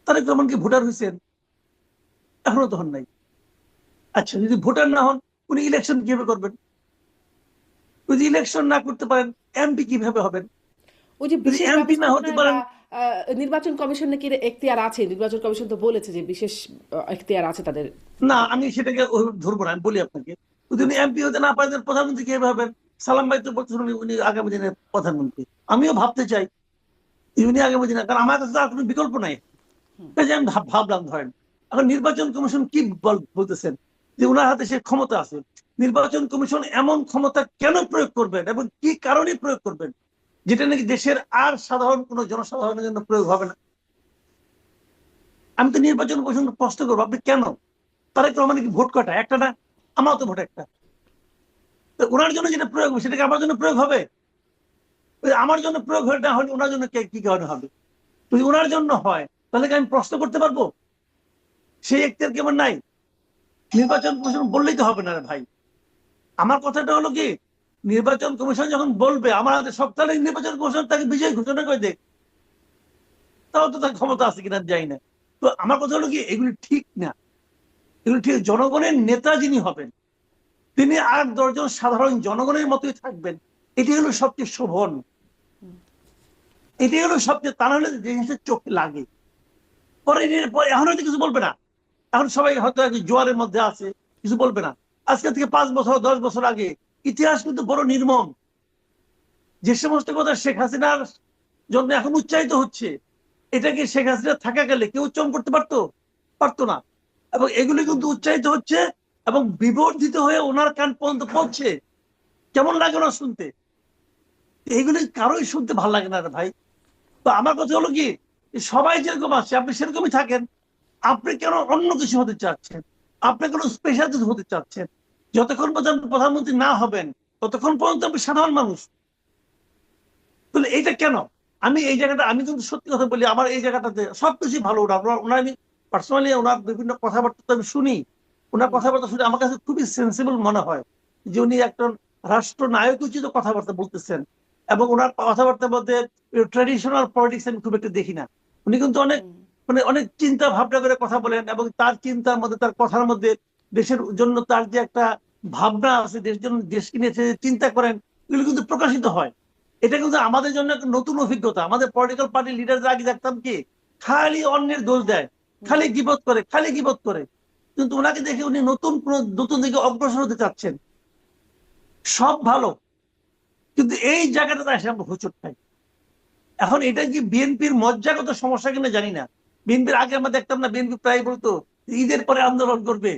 তারেক রহমান কি ভোটার হয়েছেন? এখনো তো হন নাই। আচ্ছা, যদি ভোটার না হন, উনি ইলেকশন কিভাবে করবেন? যদি ইলেকশন না করতে পারেন, এমপি কিভাবে হবেন? ওই যে যদি বিশেষ এমপি না হতে ব্যবস্থাপনার পারেন, বা নির্বাচন কমিশন নাকি এখতিয়ার আছে, নির্বাচন কমিশন তো বলেছে যে বিশেষ এখতিয়ার আছে তাদের। না আমি সেটাকে ধরবো না, আমি বলি আপনাকে, যদি উনি আচ্ছা। এমপি হতে না পারেন, প্রধানমন্ত্রী কিভাবে হবেন? সালাম ভাই তো বলছেন উনি আগামী দিনের প্রধানমন্ত্রী। আমিও ভাবতে চাই যে উনি আগামী দিনে, কারণ আমার কাছে তো আর কোনো বিকল্প নাই। এই যে আমি ভাবলাম, ধরেন এখন নির্বাচন কমিশন কি বলতেছেন যে উনার হাতে সে ক্ষমতা আছে। নির্বাচন কমিশন এমন ক্ষমতা কেন প্রয়োগ করবেন এবং কি কারণে প্রয়োগ করবেন, যেটা নাকি দেশের আর সাধারণ কোনো জনসাধারণের জন্য প্রয়োগ হবে না? আমি তো নির্বাচন কমিশন প্রশ্ন করবো, আপনি কেন? তারেক রহমানের কি ভোট কটা? একটা না? আমারও তো ভোট একটা। তো ওনার জন্য যেটা প্রয়োগ হবে সেটা কি আমার জন্য প্রয়োগ হবে? আমার জন্য প্রয়োগ হয়ে না হলে ওনার জন্য কি কারণে হবে? যদি ওনার জন্য হয়, তাহলে কি আমি প্রশ্ন করতে পারবো? সেই এখতিয়ার কেমন নাই? নির্বাচন কমিশন বললেই তো হবে না রে ভাই। আমার কথাটা হলো কি, নির্বাচন কমিশন যখন বলবে আমার হাতে সব, তাহলে নির্বাচন কমিশন তাকে বিজয় ঘোষণা করে দেখ, তাও তো তার ক্ষমতা আছে কিনা যাই না। তো আমার কথা হলো কি, এগুলি ঠিক না। এগুলি ঠিক, জনগণের নেতা যিনি হবেন তিনি আর 10 জন সাধারণ জনগণের মতোই থাকবেন, এটি হলো সবচেয়ে শোভন। এটি হলো সবচেয়ে, তা নাহলে জিনিসটা চোখে লাগে। পরে এখন হয়তো কিছু বলবে না, এখন সবাই হয়তো জোয়ারের মধ্যে আছে, কিছু বলবে না। আজকে থেকে 5 বছর 10 বছর আগে ইতিহাস কিন্তু বড় নির্মম। যে সমস্ত কথা শেখ হাসিনার জন্য এখন উচ্চারিত হচ্ছে, এটাকে শেখ হাসিনা থাকা গেলে কেউ উচ্চারণ করতে পারতো? পারতো না। এবং এগুলি কিন্তু উচ্চারিত হচ্ছে এবং বিবর্ধিত হয়ে ওনার কান পর্যন্ত পৌঁছে। কেমন লাগে ওনার শুনতে? এইগুলি কারোই শুনতে ভালো লাগে না রে ভাই। তো আমার কথা হলো কি, সবাই যেরকম আছে আপনি সেরকমই থাকেন। আপনি কেন অন্য কিছু হতে চাচ্ছেন? আপনি কেন স্পেশাল কিছু হতে চাচ্ছেন? যতক্ষণ পর্যন্ত প্রধানমন্ত্রী না হবেন, ততক্ষণ পর্যন্ত আপনি সাধারণ মানুষ। তাহলে এইটা কেন? আমি এই জায়গাটা, আমি কিন্তু সত্যি কথা বলি, আমার এই জায়গাটাতে সবকিছুই ভালো। ওনার আমি পার্সোনালি ওনার বিভিন্ন কথাবার্তা তো আমি শুনি। ওনার কথাবার্তা শুনে আমার কাছে খুবই সেন্সিবল মনে হয় যে উনি একজন রাষ্ট্রনায়ক উচিত কথাবার্তা বলতেছেন। এবং ওনার কথাবার্তার মধ্যে ট্রেডিশনাল পলিটিক্স আমি খুব একটা দেখি না। উনি কিন্তু অনেক, মানে অনেক চিন্তা ভাবনা করে কথা বলেন, এবং তার চিন্তার মধ্যে, তার কথার মধ্যে দেশের জন্য তার যে একটা ভাবনা আছে, দেশের জন্য, দেশকে নিয়ে চিন্তা করেন, এগুলো কিন্তু প্রকাশিত হয়। এটা কিন্তু আমাদের জন্য একটা নতুন অভিজ্ঞতা। আমাদের পলিটিক্যাল পার্টির লিডাররা আগে দেখতাম কি, খালি অন্যের দোষ দেয়, খালি গিবত করে, খালি গিবত করে। কিন্তু ওনাকে দেখে উনি নতুন দিকে অগ্রসর হতে চাচ্ছেন। সব ভালো, কিন্তু এই জায়গাটাতে এসে আমরা হোঁচট খাই। এখন এটা কি বিএনপির মজ্জাগত সমস্যা কিনা জানি না। বিএনপির আগে আমরা দেখতাম না, বিএনপি প্রায় বলতো ঈদের পরে আন্দোলন করবে,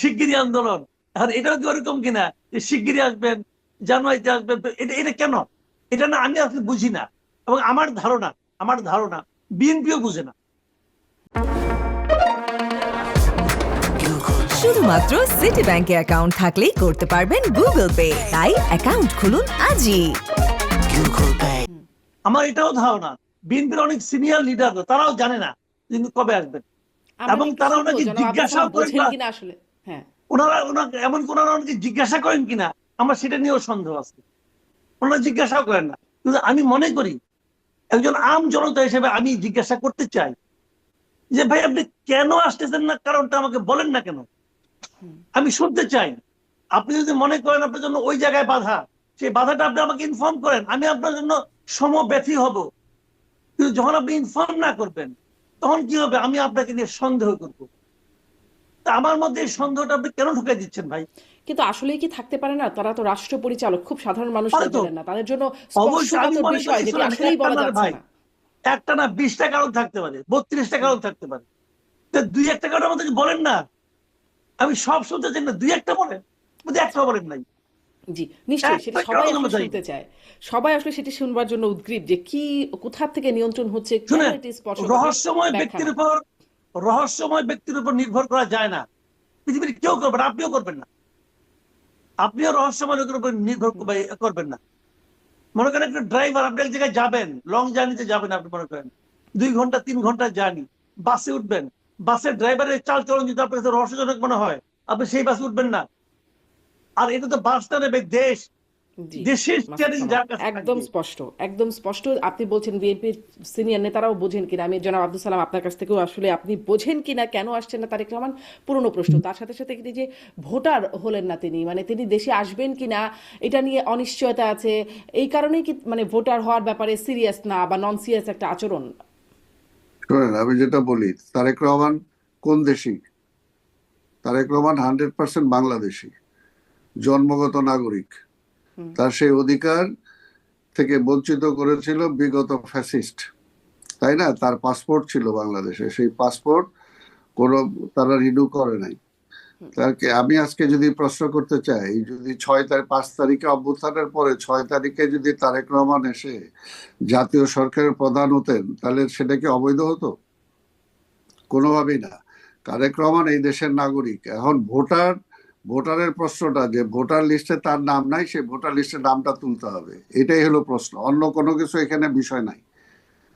শিগগিরই আন্দোলন। এখন এটাও কি ওরকম কিনা, যে শিগগিরই আসবেন, জানুয়ারিতে আসবেন? তো এটা এটা কেন? এটা না আমি আসলে বুঝি না। এবং আমার ধারণা বিএনপিও বুঝে না। শুধুমাত্র সিটি ব্যাংকে অ্যাকাউন্ট থাকলেই করতে পারবেন গুগল পে, তাই অ্যাকাউন্ট খুলুন আজই। আমার এটাও ধারণা বিএনপির অনেক সিনিয়র লিডার তারাও জানে না তিনি কবে আসবেন। আমরা এবং একটু তারা শুনবো ওনাকে জনাব আব্দুল জিজ্ঞাসাও সালাম করেন বোঝেন না। কিনা আসলে। হ্যাঁ। ওনাকে এমন কোন ওনাকে জিজ্ঞাসা করেন কিনা, আমার সেটা নিয়েও সন্দেহ আছে। ওনারা জিজ্ঞাসাও করেন না। কিন্তু আমি মনে করি, একজন আম জনতা হিসেবে আমি জিজ্ঞাসা করতে চাই যে ভাই আপনি কেন আসতেছেন না, কারণটা আমাকে বলেন না কেন? আমি শুনতে চাই। আপনি যদি মনে করেন আপনার জন্য ওই জায়গায় বাধা, সেই বাধাটা আপনি আমাকে ইনফর্ম করেন, আমি আপনার জন্য সমব্যথী হব। কিন্তু যখন আপনি ইনফর্ম না করবেন, তখন কি হবে? আমি আপনাকে নিয়ে সন্দেহ করব। তা আমার মধ্যে এই সন্দেহটা আপনি কেন ঢুকাই দিচ্ছেন ভাই? কিন্তু আসলেই কি থাকতে পারে না? তারা তো রাষ্ট্র পরিচালক, খুব সাধারণ মানুষ পারে তো, লেভেলের না, তাদের জন্য অবশ্যই আমি স্পর্শকাতর মনে বিষয় করি, যেটি শুনেন, আসলেই একটা বলা না রে যাচ্ছে ভাই, না। একটা না 20টা কারণ থাকতে পারে, 32টা কারণ থাকতে পারে। তো 2-1টা কারণ আমাদেরকে বলেন না। আমি সব শুনতে চাই না, 2-1টা বলেন, বুঝি একটা বলেন নাই। জি, নিশ্চয়ই সেটা একটা সবাই কারণ আসলে আমরা চাই না। শুনতে চায়। সবাই আসলে সেটি শুনবার জন্য উদগ্রীব যে কি, কোথা থেকে নিয়ন্ত্রণ হচ্ছে, কেন শুনেন, এটি স্পর্শকাতর রহস্যময় ব্যাখ্যা ব্যক্তির নাই। উপর রহস্যময় ব্যক্তির উপর নির্ভর করা যায় না। পৃথিবীর কেউ করবেন, আপনিও করবেন না। আপনিও রহস্যময় লোকের উপর নির্ভর করবেন না। মনে করেন একটা ড্রাইভার, আপনি এক জায়গায় যাবেন, লং জার্নিতে যাবেন, আপনি মনে করেন 2 ঘন্টা 3 ঘন্টা জার্নি, বাসে উঠবেন। বাসের ড্রাইভারের চাল চলন যদি আপনার কাছে রহস্যজনক মনে হয়, আপনি সেই বাসে উঠবেন না। আর এটা তো বাস না রে, দেশ। জি, দেশের মাসুদ চ্যালেঞ্জ সালাম, যার কাছে একদম থাকবে, স্পষ্ট, একদম স্পষ্ট। আপনি বলছেন বিএনপির সিনিয়র নেতারাও বোঝেন কিনা, আমি জনাব আব্দুল সালাম আপনার কাছ থেকেও আসলে আপনি বোঝেন কিনা কেন আসছেন না তারেক রহমান, পুরনো প্রশ্ন। তার সাথে সাথে কিন্তু এই যে ভোটার হলেন না তিনি, মানে তিনি দেশে আসবেন কিনা এটা নিয়ে অনিশ্চয়তা আছে, এই কারণেই কি মানে ভোটার হওয়ার ব্যাপারে সিরিয়াস না বা নন সিরিয়াস একটা আচরণ? শোনেন, আমি যেটা বলি, তারেক রহমান কোন দেশি? তারেক রহমান 100% বাংলাদেশী, জন্মগত নাগরিক। হুম। তার সেই অধিকার থেকে বঞ্চিত করেছিল বিগত ফ্যাসিস্ট, তাই না? তার পাসপোর্ট ছিল বাংলাদেশে, সেই পাসপোর্ট কোনো তারা রিনিউ করে নাই। তাকে আমি আজকে যদি প্রশ্ন করতে চাই, যদি 5 তারিখে অভ্যুত্থানের পরে 6 তারিখে যদি তারেক রহমান এসে জাতীয় সরকারের প্রধান হতেন, তাহলে সেটা কি অবৈধ হতো? কোনোভাবেই না। তারেক রহমান এই দেশের নাগরিক। এখন ভোটারের প্রশ্নটা, যে ভোটার লিস্টে তার নাম নাই, সে ভোটার লিস্টে নামটা তুলতে হবে, এটাই হলো প্রশ্ন। অন্য কোনো কিছু এখানে বিষয় নাই,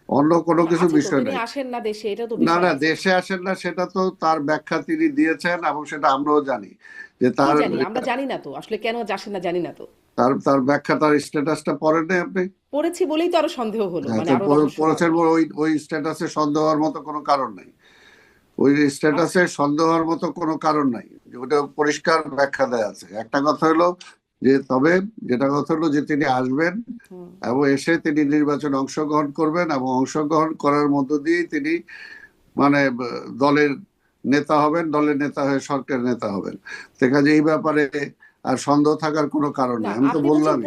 অন্য কোনো না, কিছু আছে তো, বিষয় তিনি নাই। আসেন না দেশে, এটা তো না বিষয় না, আছে। দেশে আসেন না সেটা তো তার ব্যাখ্যা তিনি দিয়েছেন, এবং সেটা আমরাও জানি যে কি তার জানি, আমরা জানি না তো আসলে কেন আসেন না, জানি না তো। তার তার ব্যাখ্যা, তার স্ট্যাটাসটা পড়েন নাই আপনি? পড়েছি বলেই তো আরো সন্দেহ হলো, হ্যাঁ, মানে তো আরো রহস্য পড়েছেন বাড়লো। বলে ওই স্ট্যাটাসে সন্দেহ হওয়ার মতো কোনো কারণ নাই। ওই আচ্ছা। স্ট্যাটাসে সন্দেহ হওয়ার মতো কোনো কারণ নাই, ওটা পরিষ্কার ব্যাখ্যা দেয়া আছে। একটা কথা হলো যে, তবে যেটা কথা হলো যে তিনি আসবেন হুম। এবং এসে তিনি নির্বাচনে অংশগ্রহণ করবেন, এবং অংশগ্রহণ করার মধ্য দিয়ে তিনি মানে দলের নেতা হবেন, দলের নেতা হয়ে সরকারের নেতা হবেন। দেখা যায় এই ব্যাপারে আর সন্দেহ থাকার কোনো কারণ না, নেই, আমি তো আপনি বলছেন বললামই।